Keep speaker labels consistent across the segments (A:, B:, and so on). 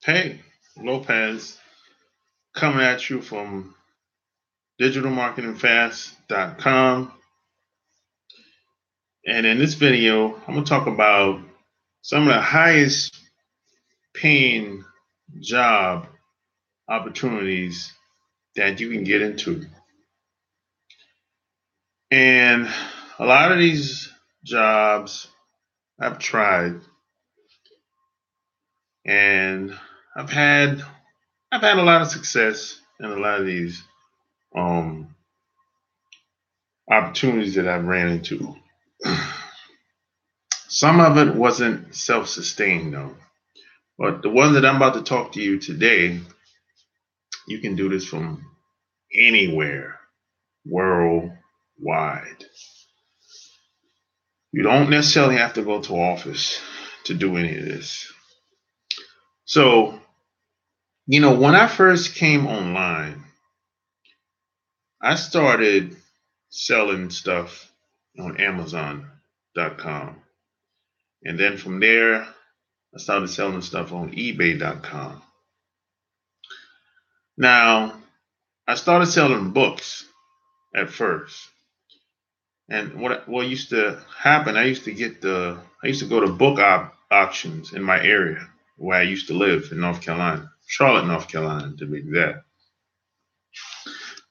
A: Hey, Lopez coming at you from digitalmarketingfast.com. And in this video, I'm going to talk about some of the highest paying job opportunities that you can get into. And a lot of these jobs I've tried and I've had I've had a lot of success in a lot of these um, opportunities that I've ran into. Some of it wasn't self-sustained though. But the ones that I'm about to talk to you today, you can do this from anywhere, worldwide. You don't necessarily have to go to office to do any of this. So, when I first came online, I started selling stuff on Amazon.com. And then from there, I started selling stuff on eBay.com. Now, I started selling books at first. And what used to happen, I used to go to book auctions in my area where I used to live in North Carolina, Charlotte, North Carolina to be exact.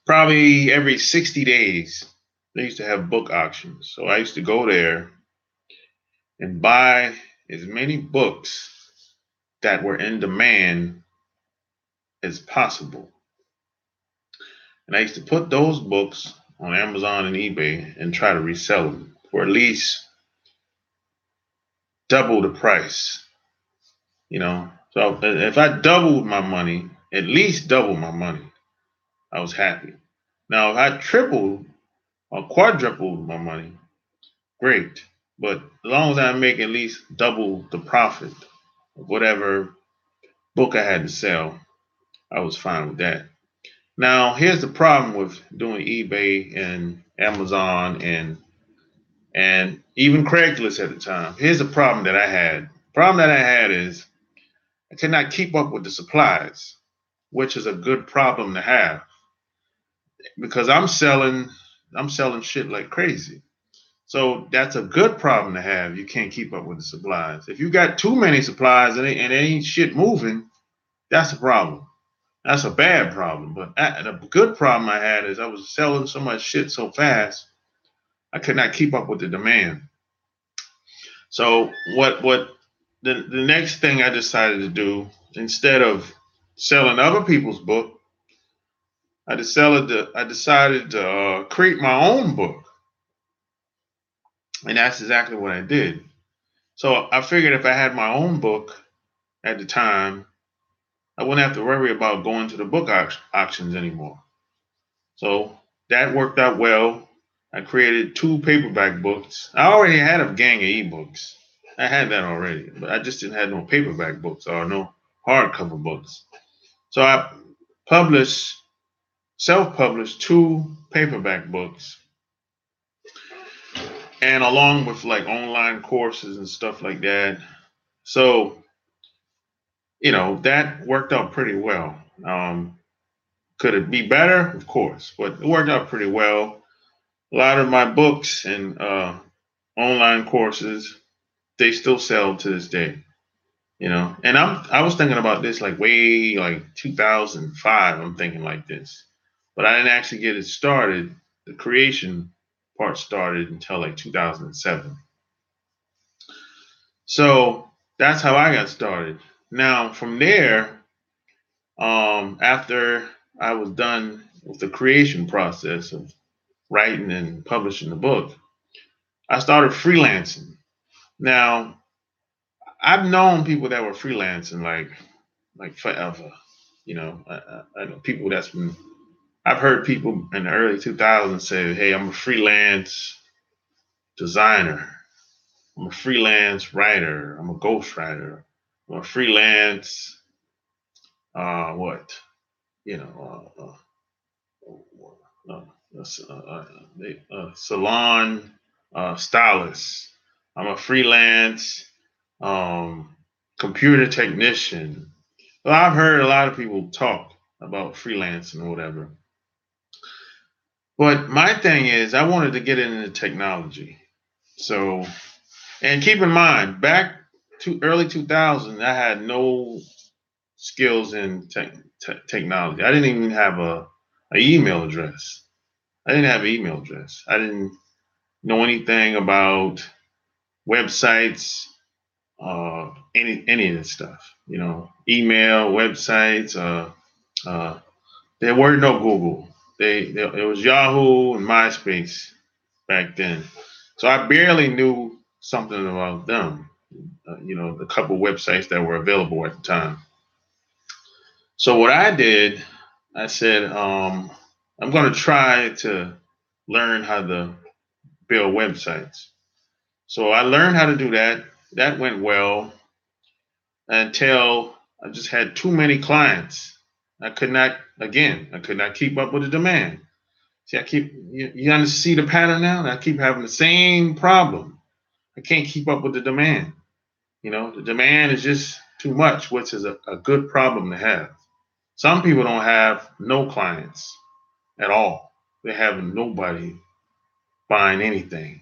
A: Probably every 60 days, they used to have book auctions. So I used to go there and buy as many books that were in demand as possible. And I used to put those books on Amazon and eBay and try to resell them for at least double the price. So if I doubled my money, at least double my money, I was happy. Now, if I tripled or quadrupled my money, great. But as long as I make at least double the profit of whatever book I had to sell, I was fine with that. Now, here's the problem with doing eBay and Amazon and even Craigslist at the time. Here's the problem that I had. The problem that I had is I could not keep up with the supplies, which is a good problem to have because I'm selling shit like crazy. So that's a good problem to have. You can't keep up with the supplies. If you got too many supplies and it ain't shit moving, that's a problem. That's a bad problem. But the good problem I had is I was selling so much shit so fast, I could not keep up with the demand. So what the next thing I decided to do, instead of selling other people's book, I decided to create my own book, and that's exactly what I did. So I figured if I had my own book at the time, I wouldn't have to worry about going to the book auctions anymore. So that worked out well. I created 2 paperback books. I already had a gang of ebooks. I had that already, but I just didn't have no paperback books or no hardcover books. So I published, self-published 2 paperback books, and along with like online courses and stuff like that. So that worked out pretty well. Could it be better? Of course, but it worked out pretty well. A lot of my books and online courses, they still sell to this day. And I was thinking about this like way like 2005. I'm thinking like this, but I didn't actually get it started. The creation part started until like 2007. So that's how I got started. Now from there, after I was done with the creation process of writing and publishing the book, I started freelancing. Now, I've known people that were freelancing like forever. I know people that's been. I've heard people in the early 2000s say, "Hey, I'm a freelance designer. I'm a freelance writer. I'm a ghostwriter. I'm a freelance what? You know, salon stylist. I'm a freelance um, computer technician. Well, I've heard a lot of people talk about freelancing or whatever. But my thing is, I wanted to get into technology. So, and keep in mind, back to early 2000, I had no skills in technology. I didn't even have a email address. I didn't have an email address. I didn't know anything about websites, any of this stuff. You know, email, websites. There were no Google. It was Yahoo and MySpace back then. So I barely knew something about them. You know, the couple websites that were available at the time. So what I did, I said, I'm going to try to learn how to build websites. So I learned how to do that. That went well until I just had too many clients. I could not keep up with the demand. See, you see the pattern now? I keep having the same problem. I can't keep up with the demand. You know, the demand is just too much, which is a good problem to have. Some people don't have no clients at all. They have nobody buying anything.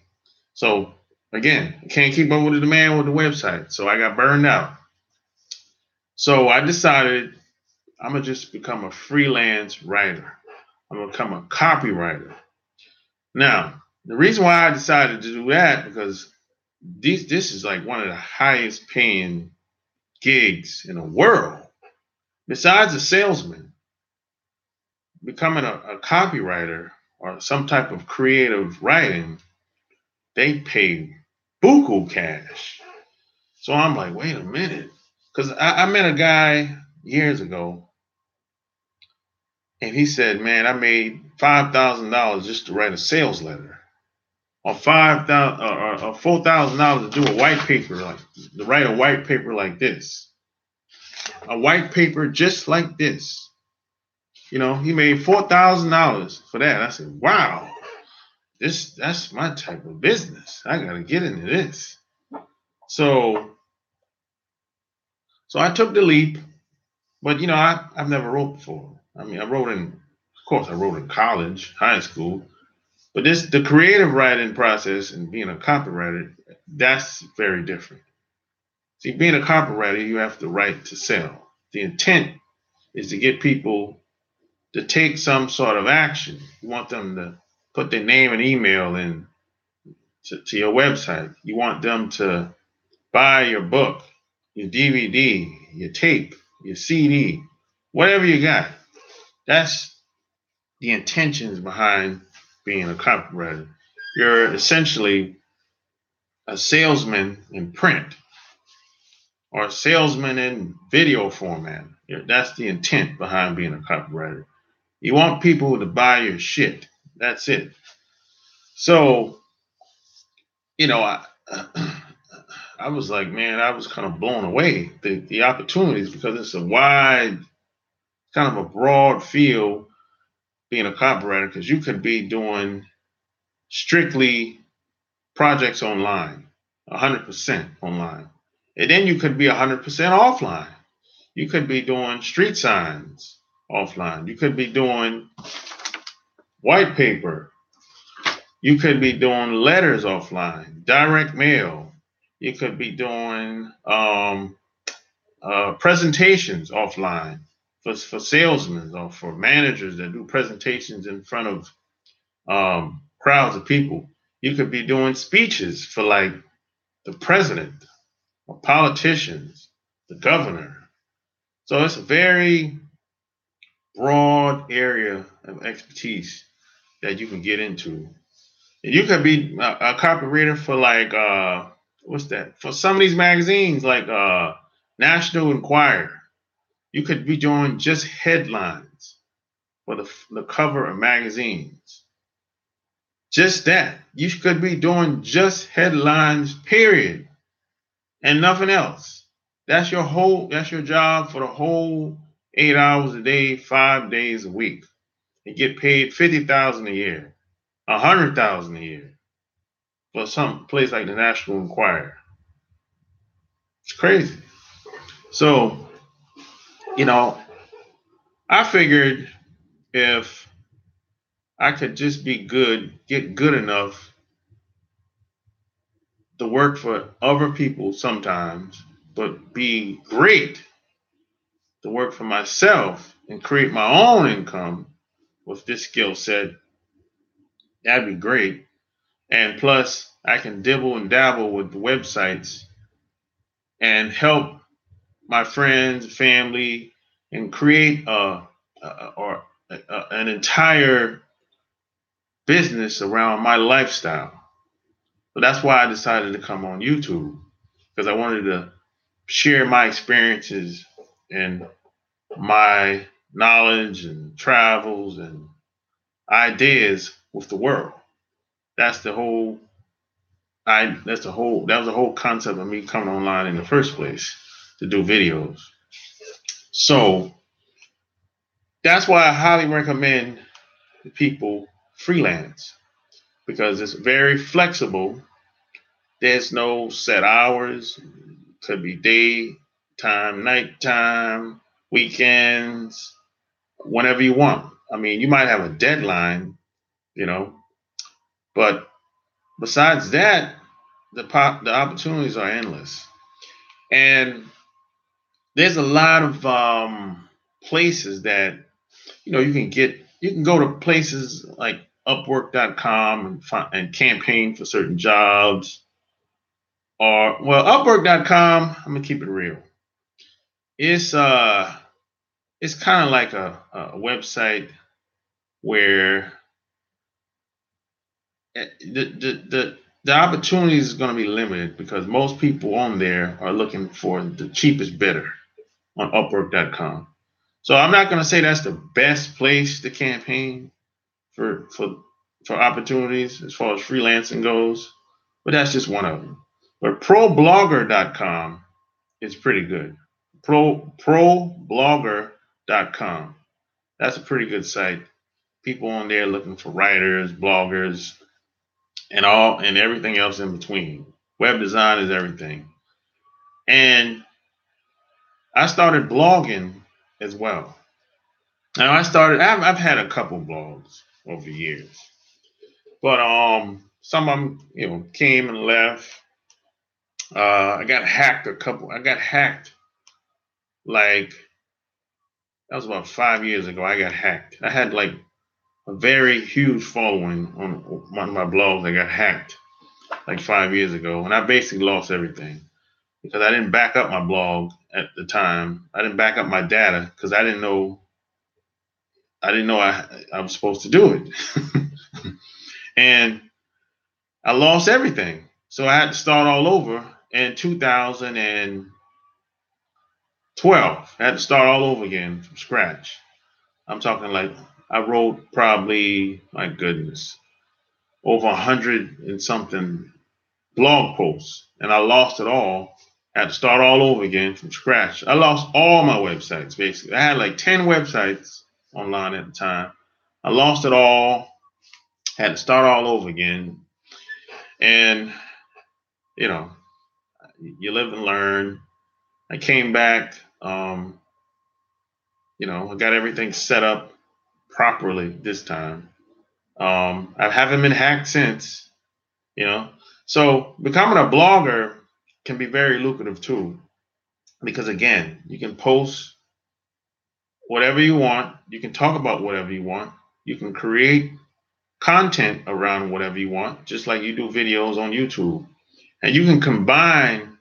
A: So again, I can't keep up with the demand with the website. So I got burned out. So I decided I'm gonna just become a freelance writer. I'm gonna become a copywriter. Now, the reason why I decided to do that because this is like one of the highest paying gigs in the world. Besides a salesman, becoming a copywriter or some type of creative writing, they pay buku cash. So I'm like, wait a minute. Because I met a guy years ago and he said, man, I made $5,000 just to write a sales letter. Or $4,000 to do a white paper, like to write a white paper like this. A white paper just like this. You know, he made $4,000 for that. I said, wow, that's my type of business. I gotta get into this. So I took the leap, but you know, I've never wrote before. I mean, of course, I wrote in college, high school, but the creative writing process and being a copywriter, that's very different. See, being a copywriter, you have to write to sell. The intent is to get people to take some sort of action. You want them to put their name and email in to your website. You want them to buy your book, your DVD, your tape, your CD, whatever you got. That's the intentions behind being a copywriter. You're essentially a salesman in print or a salesman in video format. That's the intent behind being a copywriter. You want people to buy your shit. That's it. So, you know, I was like, man, I was kind of blown away the opportunities because it's a wide, kind of a broad field being a copywriter because you could be doing strictly projects online, 100% online. And then you could be 100% offline. You could be doing street signs offline. You could be doing white paper. You could be doing letters offline, direct mail. You could be doing presentations offline for salesmen or for managers that do presentations in front of crowds of people. You could be doing speeches for like the president or politicians, the governor. So it's a very broad area of expertise that you can get into. And you could be a copywriter for like what's that? For some of these magazines like National Enquirer. You could be doing just headlines for the cover of magazines. Just that. You could be doing just headlines, period, and nothing else. That's your job for the whole 8 hours a day, 5 days a week. You get paid 50,000 a year, 100,000 a year for some place like the National Enquirer. It's crazy. So You know, I figured if I could just be good, get good enough to work for other people sometimes, but be great to work for myself and create my own income with this skill set, that'd be great. And plus, I can dibble and dabble with the websites and help my friends, family, and create an entire business around my lifestyle. So that's why I decided to come on YouTube, because I wanted to share my experiences and my knowledge and travels and ideas with the world. That's the whole that was the whole concept of me coming online in the first place, to do videos. So that's why I highly recommend people freelance, because it's very flexible. There's no set hours. Could be daytime, nighttime, weekends, whenever you want. I mean, you might have a deadline, you know, but besides that, the opportunities are endless. And there's a lot of places that you can go to places like Upwork.com and campaign for certain jobs. Or, well, Upwork.com, I'm gonna keep it real. It's uh it's kind of like a website where the opportunities is going to be limited, because most people on there are looking for the cheapest bidder on Upwork.com. So I'm not going to say that's the best place to campaign for for for opportunities as far as freelancing goes, but that's just one of them. But ProBlogger.com is pretty good. ProBlogger.com. That's a pretty good site. People on there looking for writers, bloggers, and everything else in between. Web design is everything. And I started blogging as well. Now I've had a couple blogs over the years, but some of them came and left. I got hacked like that was about 5 years ago. I got hacked. I had like a very huge following on one of my blogs. I got hacked like 5 years ago, and I basically lost everything because I didn't back up my blog at the time. I didn't back up my data because I was supposed to do it, and I lost everything. So I had to start all over in 2012. I had to start all over again from scratch. I'm talking like I wrote probably, my goodness, over 100 and something blog posts, and I lost it all. I had to start all over again from scratch. I lost all my websites basically. I had like 10 websites online at the time. I lost it all. Had to start all over again. And you know, you live and learn. I came back. I got everything set up properly this time. I haven't been hacked since. You know, so becoming a blogger can be very lucrative too, because again, you can post whatever you want. You can talk about whatever you want. You can create content around whatever you want, just like you do videos on YouTube. And you can combine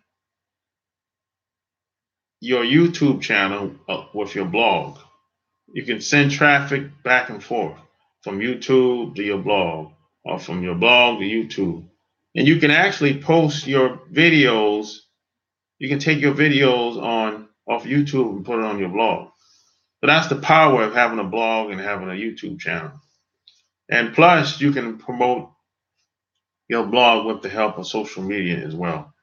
A: your YouTube channel with your blog. You can send traffic back and forth from YouTube to your blog, or from your blog to YouTube. And you can actually post your videos. You can take your videos on off YouTube and put it on your blog. So that's the power of having a blog and having a YouTube channel. And plus, you can promote your blog with the help of social media as well.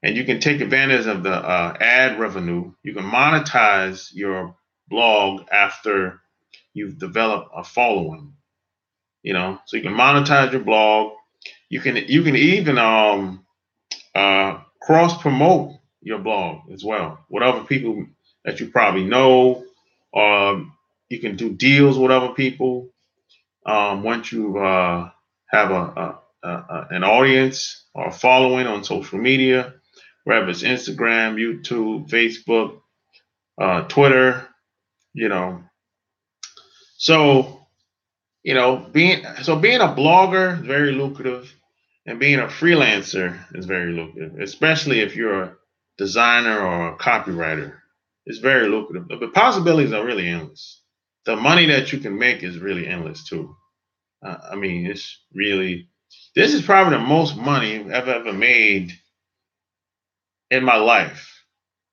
A: And you can take advantage of the ad revenue. You can monetize your blog after you've developed a following. So you can monetize your blog. You can even cross promote your blog as well with other people that you probably know, or you can do deals with other people. Once you have an audience or a following on social media, whether it's Instagram, YouTube, Facebook, Twitter, you know. So, being a blogger is very lucrative, and being a freelancer is very lucrative, especially if you're a designer or a copywriter. It's very lucrative. The possibilities are really endless. The money that you can make is really endless too. I mean, this is probably the most money I've ever made in my life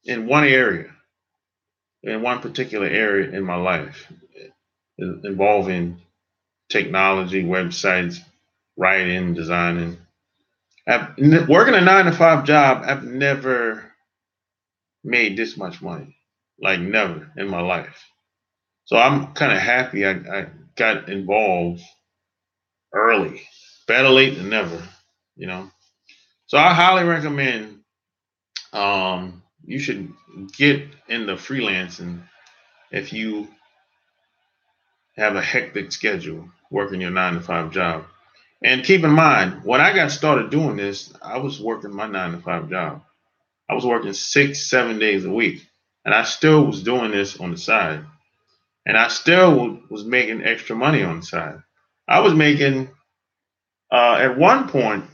A: in one area, in one particular area in my life, involving technology, websites, writing, designing. Working a 9 to 5 job, I've never made this much money, like never in my life. So I'm kind of happy I got involved early. Better late than never, you know. So I highly recommend you should get into freelancing if you have a hectic schedule working your 9 to 5 job. And keep in mind, when I got started doing this, I was working my 9 to 5 job. I was working 6, 7 days a week, and I still was doing this on the side, and I still was making extra money on the side. I was making at one point,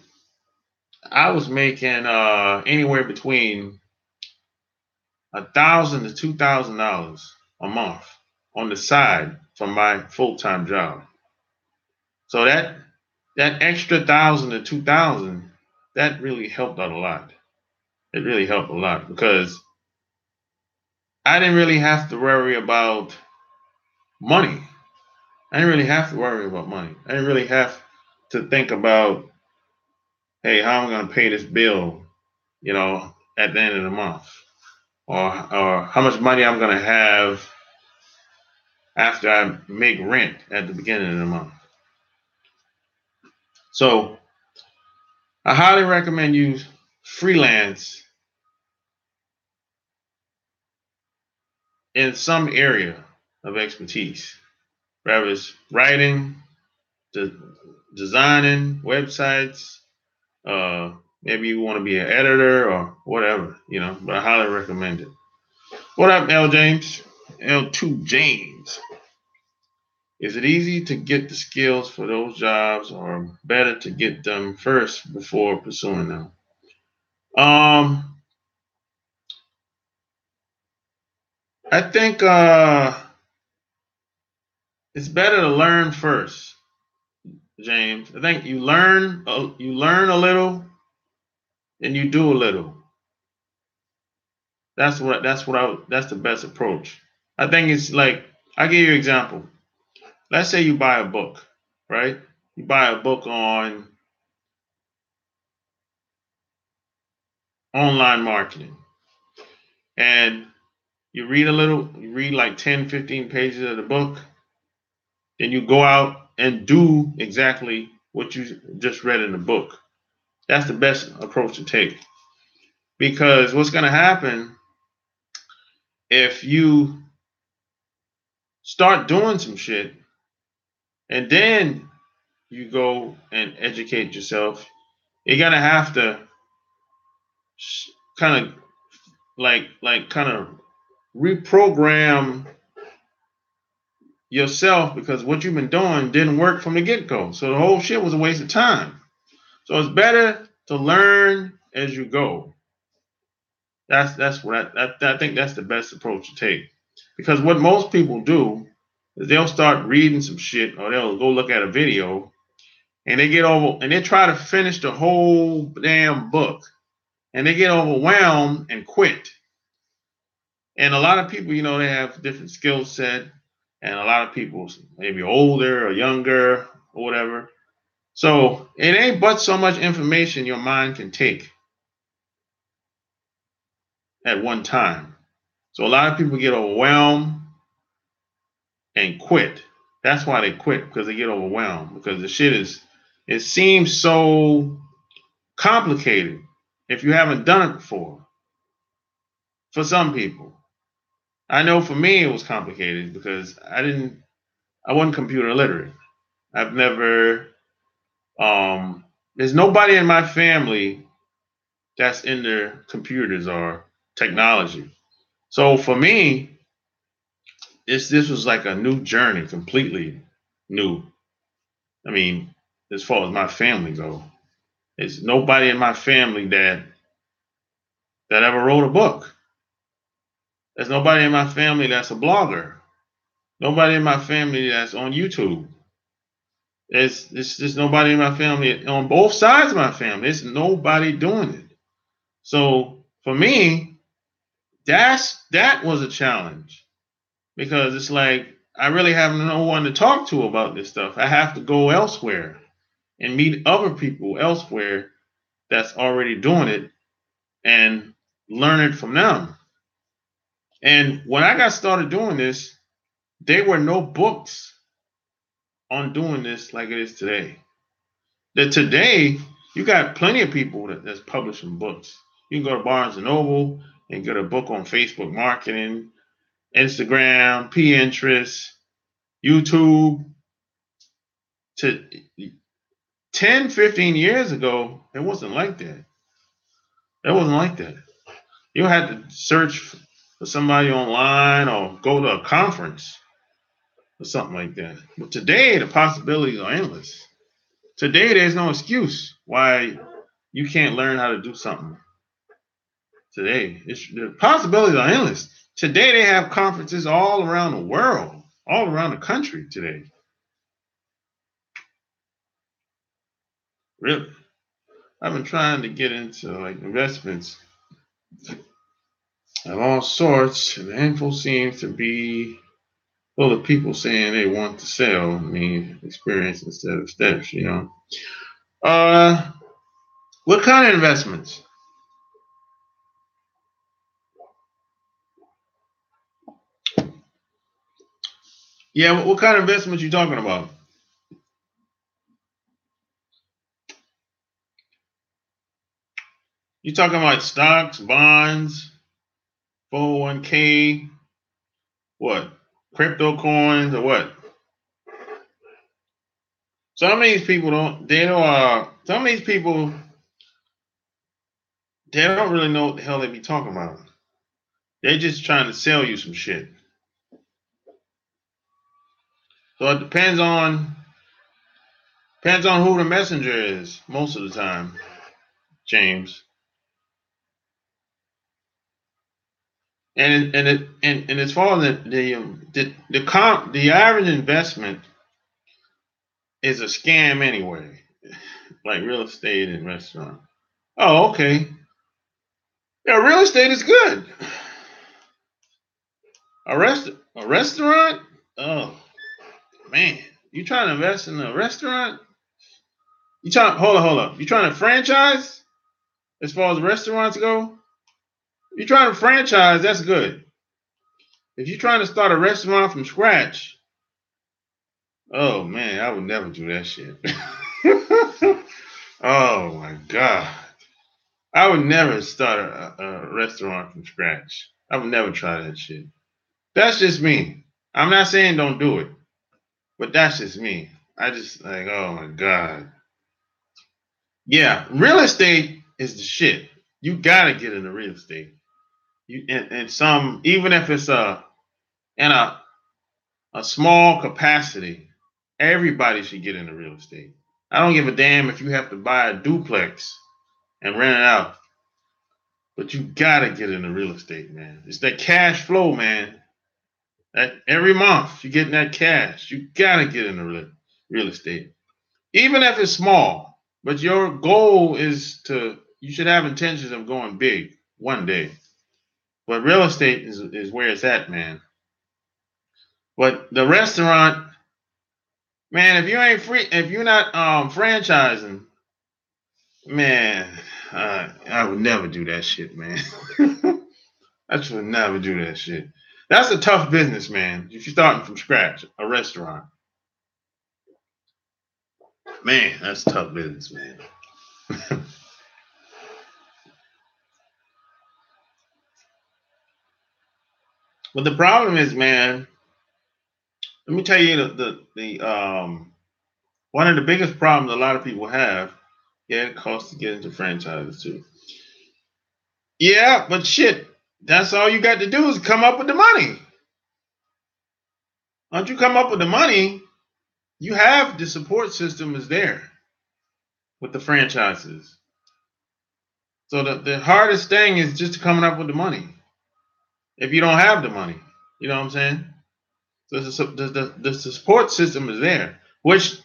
A: I was making anywhere between $1,000 to $2,000 a month on the side from my full time job. So that extra 1,000 to 2,000, that really helped out a lot. It really helped a lot because I didn't really have to worry about money. I didn't really have to worry about money. I didn't really have to think about, hey, how am I going to pay this bill, at the end of the month, or how much money I'm going to have after I make rent at the beginning of the month. So I highly recommend you freelance in some area of expertise, whether it's writing, designing websites, maybe you want to be an editor or whatever, but I highly recommend it. What up, L James? L2 James. Is it easy to get the skills for those jobs, or better to get them first before pursuing them? I think it's better to learn first, James. I think you learn a little, and you do a little. That's the best approach. I think it's like, I'll give you an example. Let's say you buy a book, right? You buy a book on online marketing, and you read like 10, 15 pages of the book, then you go out and do exactly what you just read in the book. That's the best approach to take. Because what's going to happen if you start doing some shit and then you go and educate yourself, you're going to have to kind of kind of reprogram yourself, because what you've been doing didn't work from the get-go. So the whole shit was a waste of time. So it's better to learn as you go. That's what I think that's the best approach to take. Because what most people do is they'll start reading some shit, or they'll go look at a video, and they try to finish the whole damn book, and they get overwhelmed and quit. And a lot of people, they have different skill set, and a lot of people maybe older or younger or whatever. So it ain't but so much information your mind can take at one time. So a lot of people get overwhelmed and quit. That's why they quit, because they get overwhelmed, because the shit it seems so complicated if you haven't done it before, for some people. I know for me it was complicated because I wasn't computer literate. I've never there's nobody in my family that's into computers or technology. So for me, this was like a new journey, completely new. I mean, as far as my family go, there's nobody in my family that ever wrote a book. There's nobody in my family that's a blogger. Nobody in my family that's on YouTube. There's nobody in my family on both sides of my family. There's nobody doing it. So for me, that was a challenge because it's like I really have no one to talk to about this stuff. I have to go elsewhere and meet other people elsewhere that's already doing it and learn it from them. And when I got started doing this, there were no books on doing this like it is today. That today you got plenty of people that's publishing books. You can go to Barnes and Noble and get a book on Facebook marketing, Instagram, Pinterest, YouTube. To 10, 15 years ago, it wasn't like that. It wasn't like that. You had to search for somebody online or go to a conference or something like that. But today, the possibilities are endless. Today, there's no excuse why you can't learn how to do something. Today, the possibilities are endless. Today, they have conferences all around the world, all around the country today. Really, I've been trying to get into like investments of all sorts, and the info seems to be full of people saying they want to sell. I mean, experience instead of steps, you know. Uh, what kind of investments? Yeah, what kind of investments you talking about? You talking about stocks, bonds, 401k, what? Crypto coins or what? Some of these people don't. They don't. Some of these people they don't really know what the hell they be talking about. They're just trying to sell you some shit. So it depends on who the messenger is most of the time, James. And as far as the average investment is a scam anyway, like real estate and restaurant. Oh, okay. Yeah, real estate is good. A restaurant? Oh man, you trying to invest in a restaurant? You trying? Hold up. You trying to franchise? As far as restaurants go, you trying to franchise? That's good. If you're trying to start a restaurant from scratch, oh man, I would never do that shit. Oh my god, I would never start a restaurant from scratch. I would never try that shit. That's just me. I'm not saying don't do it, but that's just me. I just like, oh my god. Yeah, real estate is the shit. You gotta get into real estate. You and some even if it's in a small capacity, everybody should get into real estate. I don't give a damn if you have to buy a duplex and rent it out, but you gotta get into real estate, man. It's that cash flow, man. That every month you're getting that cash. You gotta get into real estate, even if it's small. But your goal is you should have intentions of going big one day. But real estate is where it's at, man. But the restaurant, man, if you're not franchising, man, I would never do that shit, man. I would never do that shit. That's a tough business, man. If you're starting from scratch, a restaurant, man, that's tough business, man. But the problem is, man, let me tell you the one of the biggest problems a lot of people have. Yeah, it costs to get into franchises too. Yeah, but shit, that's all you got to do is come up with the money. Once you come up with the money, you have the support system is there with the franchises. So the hardest thing is just coming up with the money. If you don't have the money, you know what I'm saying? So the support system is there, which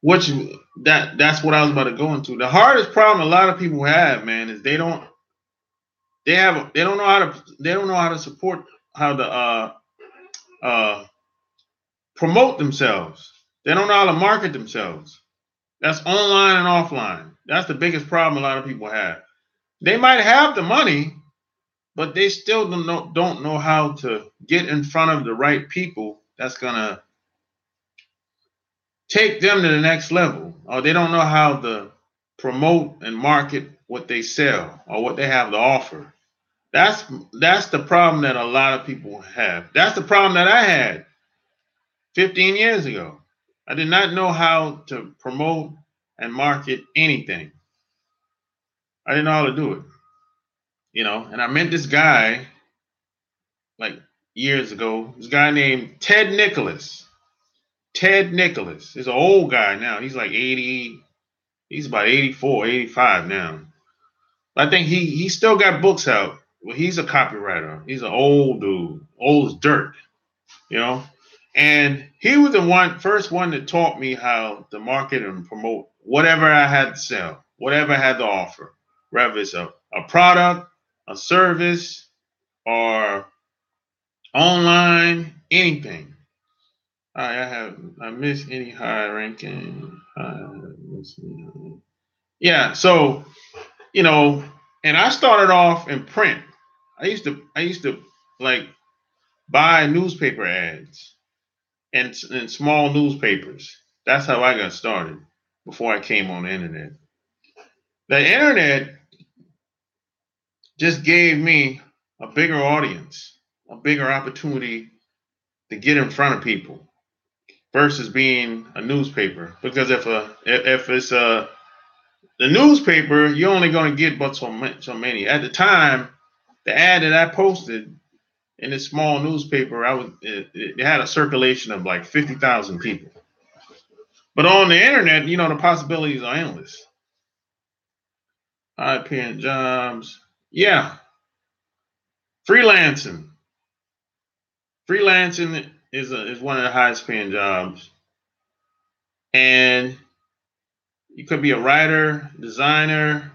A: that's what I was about to go into. The hardest problem a lot of people have, man, is they don't know how to support how to uh promote themselves. They don't know how to market themselves. That's online and offline. That's the biggest problem a lot of people have. They might have the money, but they still don't know how to get in front of the right people that's gonna take them to the next level. Or they don't know how to promote and market what they sell or what they have to offer. That's the problem that a lot of people have. That's the problem that I had 15 years ago. I did not know how to promote and market anything. I didn't know how to do it, And I met this guy like years ago. This guy named Ted Nicholas. Ted Nicholas is an old guy now. He's like 80. He's about 84, 85 now. I think he still got books out. Well, he's a copywriter. He's an old dude, old as dirt, you know. And he was the first one that taught me how to market and promote whatever I had to sell, whatever I had to offer, whether it's a product, a service, or online, anything. I miss any high ranking. Yeah, so you know, and I started off in print. I used to like buy newspaper ads and small newspapers. That's how I got started before I came on the internet. The internet just gave me a bigger audience, a bigger opportunity to get in front of people versus being a newspaper. Because if it's the newspaper, you're only going to get but so many. At the time, the ad that I posted in this small newspaper, it had a circulation of like 50,000 people. But on the internet, the possibilities are endless. High paying jobs, yeah. Freelancing, freelancing is one of the highest paying jobs, and you could be a writer, designer.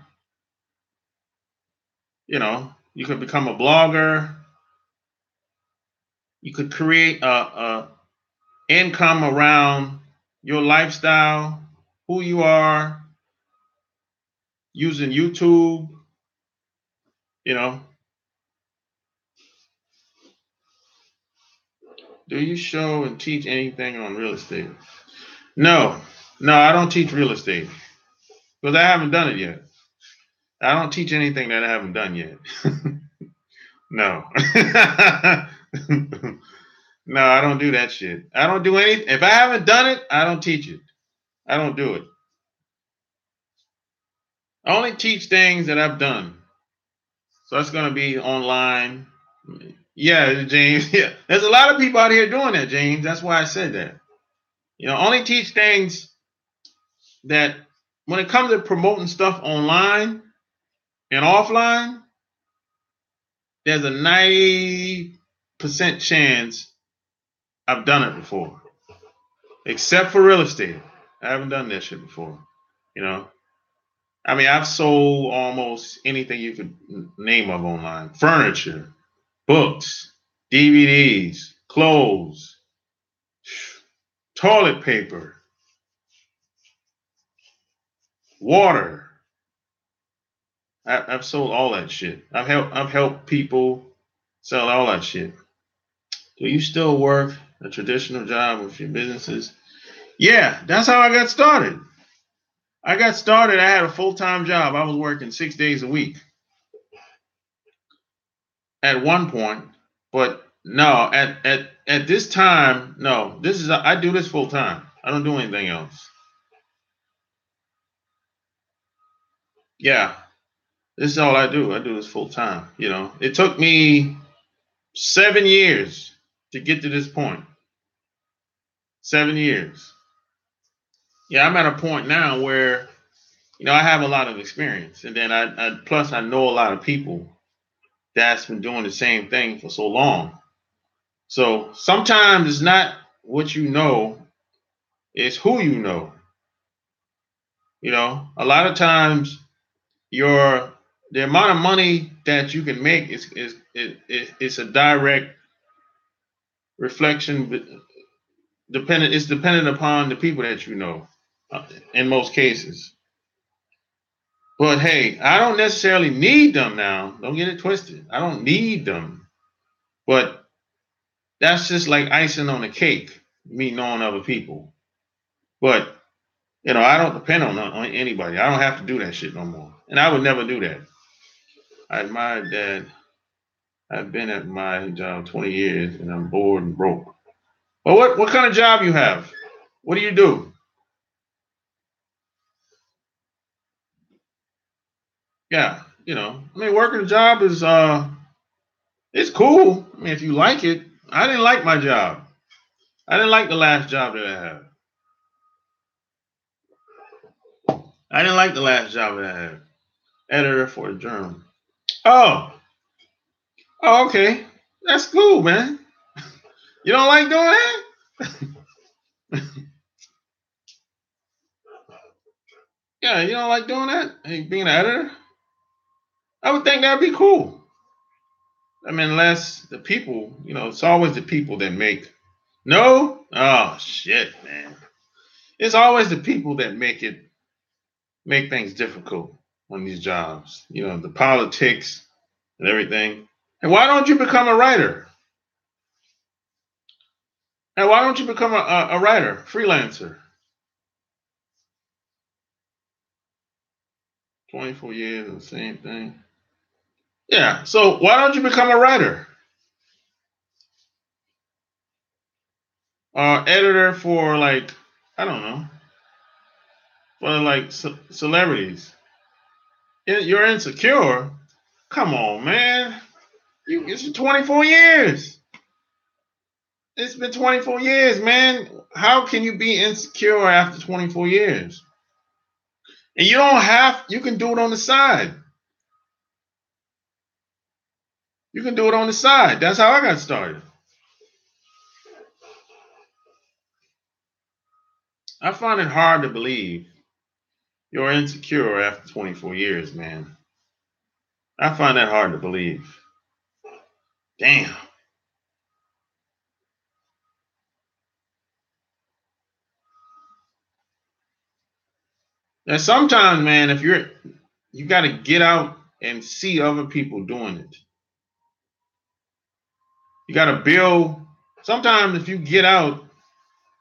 A: You could become a blogger. You could create a income around your lifestyle, who you are, using YouTube. You know, do you show and teach anything on real estate? No, no, I don't teach real estate because I haven't done it yet. I don't teach anything that I haven't done yet. No. No, I don't do that shit. I don't do anything. If I haven't done it, I don't teach it. I don't do it. I only teach things that I've done. So it's going to be online. Yeah, James. Yeah. There's a lot of people out here doing that, James. That's why I said that. Only teach things that when it comes to promoting stuff online and offline, there's a 90% chance I've done it before. Except for real estate. I haven't done that shit before. I've sold almost anything you could name of online. Furniture, books, DVDs, clothes, toilet paper, water. I've sold all that shit. I've helped people sell all that shit. Do you still work a traditional job with your businesses? Yeah, that's how I got started. I had a full-time job. I was working 6 days a week at one point, but No, at this time, no. This is I do this full time. I don't do anything else. Yeah, this is all I do. I do this full time. You know, it took me 7 years to get to this point. 7 years. Yeah, I'm at a point now where I have a lot of experience, and then I plus I know a lot of people that's been doing the same thing for so long. So sometimes it's not what you know, it's who you know. A lot of times your the amount of money that you can make is a direct reflection dependent it's dependent upon the people that you know in most cases. But hey, I don't necessarily need them now. Don't get it twisted. I don't need them. But that's just like icing on the cake, me knowing other people. But I don't depend on anybody. I don't have to do that shit no more. And I would never do that. I admire that I've been at my job 20 years and I'm bored and broke. Well, what kind of job you have? What do you do? Yeah, I mean, working a job is it's cool. I mean, if you like it. I didn't like my job. I didn't like the last job that I had. I didn't like the last job that I had. Editor for a journal. Oh, oh, okay. That's cool, man. You don't like doing that? Yeah, you don't like doing that? Hey, being an editor? I would think that'd be cool. I mean, unless the people, it's always the people that make. No? Oh, shit, man. It's always the people that make things difficult on these jobs. The politics and everything. And why don't you become a writer? And why don't you become a writer, freelancer? 24 years of the same thing. Yeah. So why don't you become a writer? Editor for like, I don't know, for like celebrities. You're insecure. Come on, man. It's been 24 years. It's been 24 years, man. How can you be insecure after 24 years? And you can do it on the side. You can do it on the side. That's how I got started. I find it hard to believe you're insecure after 24 years, man. I find that hard to believe. Damn. And sometimes, man, if you got to get out and see other people doing it. You got to build. Sometimes, if you get out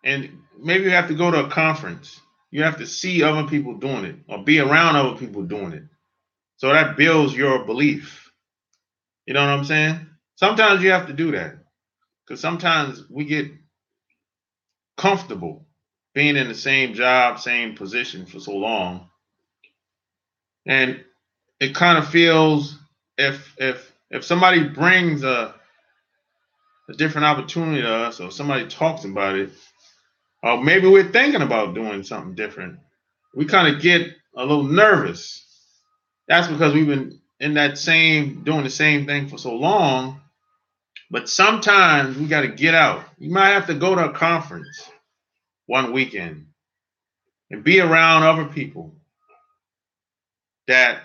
A: and maybe you have to go to a conference, you have to see other people doing it or be around other people doing it. So that builds your belief. You know what I'm saying? Sometimes you have to do that because sometimes we get comfortable being in the same job, same position for so long, and it kind of feels if somebody brings a different opportunity to us, or somebody talks about it, or maybe we're thinking about doing something different, we kind of get a little nervous. That's because we've been doing the same thing for so long. But sometimes we got to get out. You might have to go to a conference one weekend and be around other people that's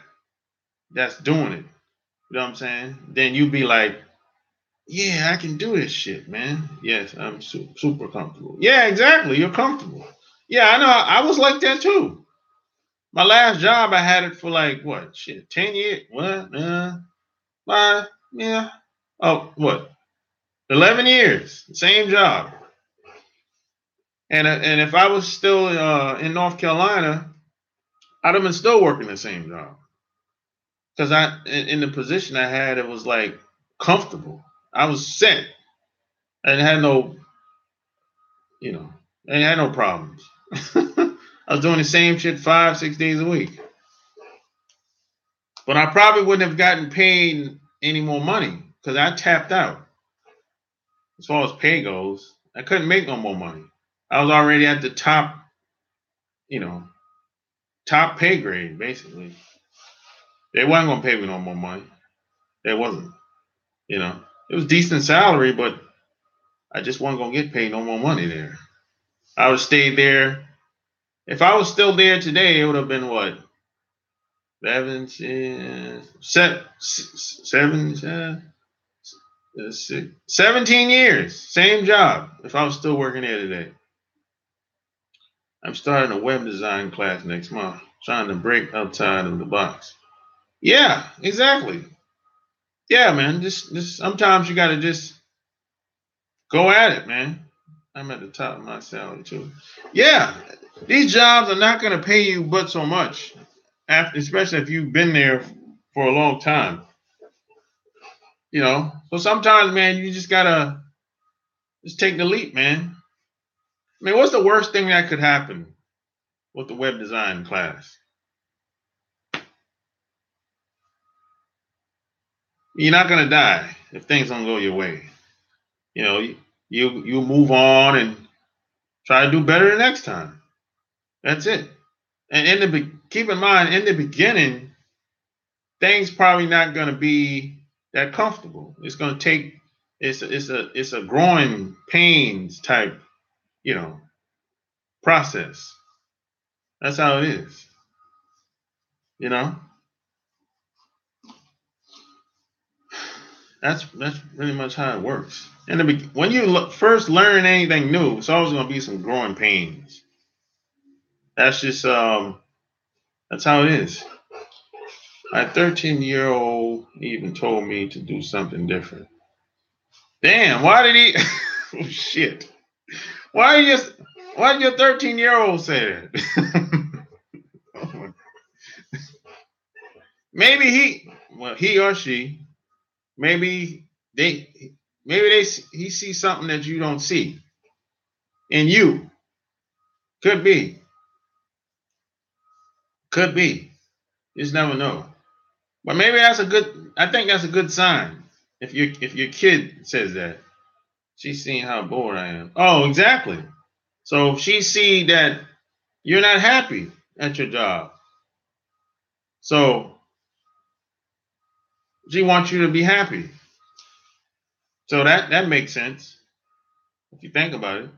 A: doing it. You know what I'm saying? Then you be like, yeah, I can do this shit, man. Yes, I'm super comfortable. Yeah, exactly. You're comfortable. Yeah, I know. I was like that too. My last job, I had it for like what? Shit, 10 years. What? Yeah. Oh, what? 11 years. Same job. And if I was still in North Carolina, I'd have been still working the same job because in the position I had, it was like comfortable. I was set. and had no, and had no problems. I was doing the same shit 5, 6 days a week, but I probably wouldn't have gotten paid any more money because I tapped out. As far as pay goes, I couldn't make no more money. I was already at the top, you know, top pay grade basically. They wasn't gonna pay me no more money. They wasn't, It was decent salary, but I just wasn't gonna get paid no more money there. I would have stayed there. If I was still there today, it would have been what? 17 years, same job. If I was still working there today, I'm starting a web design class next month, trying to break outside of the box. Yeah, exactly. Yeah, man. Just sometimes you got to just go at it, man. I'm at the top of my salary too. Yeah, these jobs are not going to pay you but so much, especially if you've been there for a long time. So sometimes, man, you just gotta just take the leap, man. I mean, what's the worst thing that could happen with the web design class? You're not gonna die if things don't go your way. You move on and try to do better the next time. That's it. And keep in mind, in the beginning, things probably not gonna be that comfortable. It's gonna take it's a growing pains type, you know, process. That's how it is. You know. That's pretty much how it works. And when you first learn anything new, it's always going to be some growing pains. That's just that's how it is. My 13-year-old even told me to do something different. Damn, why did he? Oh, shit. Why did your 13-year-old say that? Maybe he or she, maybe he sees something that you don't see in you. Could be. Could be. You just never know. But maybe I think that's a good sign. If your kid says that. She's seeing how bored I am. Oh, exactly. So she see that you're not happy at your job. So she wants you to be happy. So that makes sense if you think about it.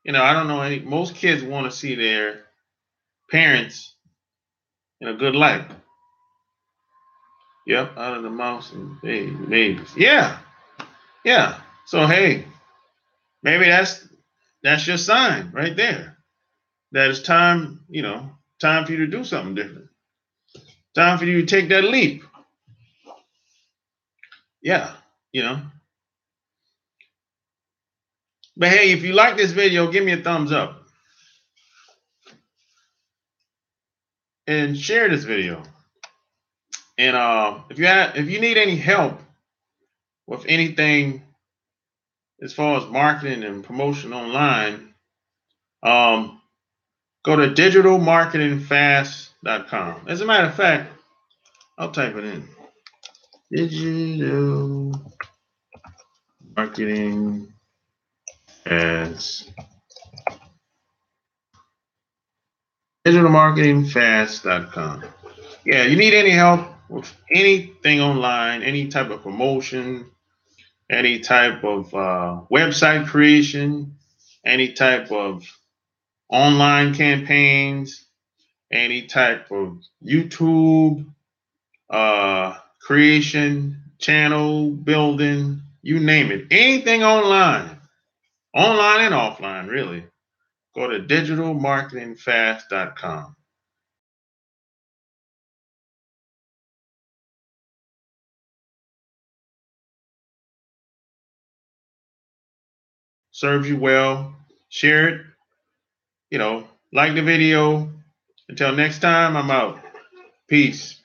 A: I don't know most kids want to see their parents in a good light. Yep, out of the mouse and babies. Yeah. Yeah. So hey, maybe that's your sign right there. That it's time, time for you to do something different. Time for you to take that leap. Yeah, you know. But hey, if you like this video, give me a thumbs up and share this video. And if you need any help with anything as far as marketing and promotion online, go to digitalmarketingfast.com. As a matter of fact, I'll type it in. Digital marketing as digitalmarketingfast.com. Yeah, you need any help with anything online, any type of promotion, any type of website creation, any type of online campaigns, any type of YouTube creation, channel building, you name it. Anything online and offline, really. Go to digitalmarketingfast.com. Serves you well. Share it. Like the video. Until next time, I'm out. Peace.